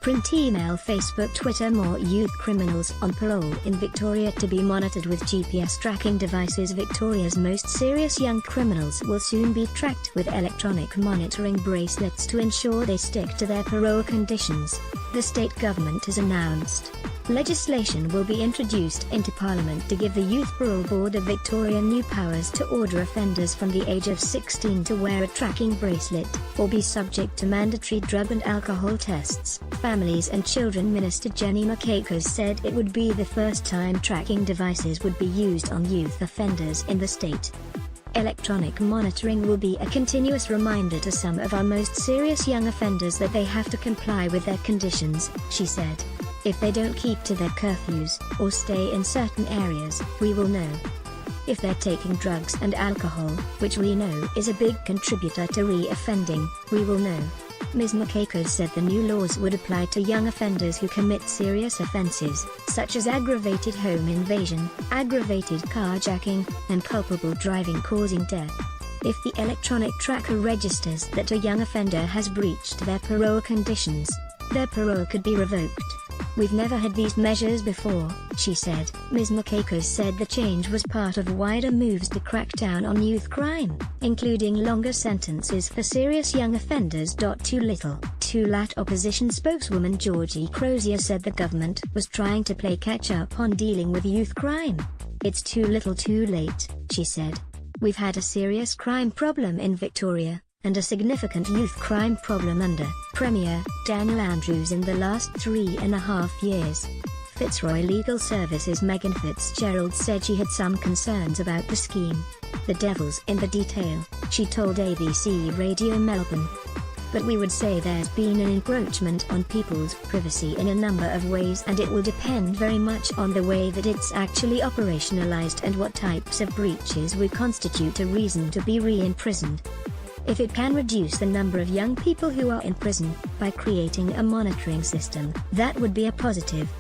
Print, email, Facebook, Twitter. More youth criminals on parole in Victoria to be monitored with GPS tracking devices. Victoria's most serious young criminals will soon be tracked with electronic monitoring bracelets to ensure they stick to their parole conditions, the state government has announced. Legislation will be introduced into Parliament to give the Youth Parole Board of Victoria new powers to order offenders from the age of 16 to wear a tracking bracelet, or be subject to mandatory drug and alcohol tests. Families and Children Minister Jenny McCakers said it would be the first time tracking devices would be used on youth offenders in the state. Electronic monitoring will be a continuous reminder to some of our most serious young offenders that they have to comply with their conditions, she said. If they don't keep to their curfews, or stay in certain areas, we will know. If they're taking drugs and alcohol, which we know is a big contributor to re-offending, we will know. Ms. McCakers said the new laws would apply to young offenders who commit serious offences, such as aggravated home invasion, aggravated carjacking, and culpable driving causing death. If the electronic tracker registers that a young offender has breached their parole conditions, their parole could be revoked. We've never had these measures before, she said. Ms. McCakers said the change was part of wider moves to crack down on youth crime, including longer sentences for serious young offenders. Too little, too late. Opposition spokeswoman Georgie Crozier said the government was trying to play catch-up on dealing with youth crime. It's too little too late, she said. We've had a serious crime problem in Victoria, and a significant youth crime problem under Premier Daniel Andrews in the last 3.5 years. Fitzroy Legal Services Megan Fitzgerald said she had some concerns about the scheme. The devil's in the detail, she told ABC Radio Melbourne. But we would say there's been an encroachment on people's privacy in a number of ways, and it will depend very much on the way that it's actually operationalized and what types of breaches would constitute a reason to be re-imprisoned. If it can reduce the number of young people who are in prison, by creating a monitoring system, that would be a positive.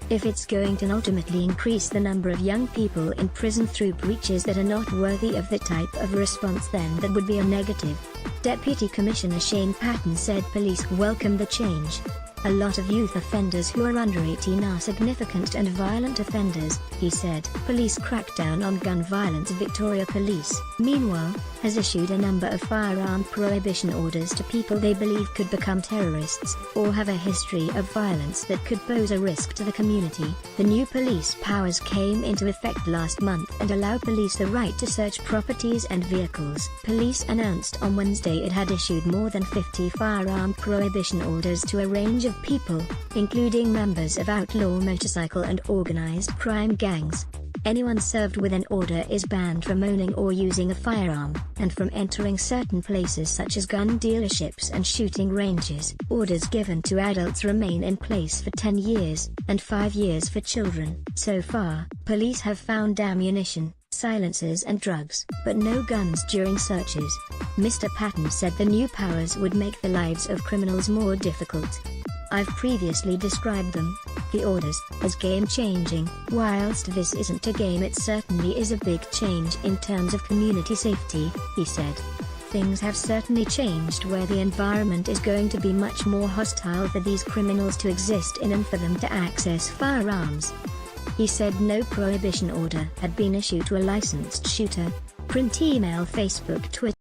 If it's going to ultimately increase the number of young people in prison through breaches that are not worthy of the type of response, then that would be a negative. Deputy Commissioner Shane Patton said police welcome the change. A lot of youth offenders who are under 18 are significant and violent offenders, he said. Police crackdown on gun violence. Victoria Police, meanwhile, has issued a number of firearm prohibition orders to people they believe could become terrorists, or have a history of violence that could pose a risk to the community. The new police powers came into effect last month and allow police the right to search properties and vehicles. Police announced on Wednesday it had issued more than 50 firearm prohibition orders to a range of people, including members of outlaw motorcycle and organized crime gangs. Anyone served with an order is banned from owning or using a firearm, and from entering certain places such as gun dealerships and shooting ranges. Orders given to adults remain in place for 10 years, and 5 years for children. So far, police have found ammunition, silencers and drugs, but no guns during searches. Mr. Patton said the new powers would make the lives of criminals more difficult. I've previously described them, the orders, as game-changing. Whilst this isn't a game, it certainly is a big change in terms of community safety, he said. Things have certainly changed where the environment is going to be much more hostile for these criminals to exist in and for them to access firearms. He said no prohibition order had been issued to a licensed shooter. Print, email, Facebook, Twitter.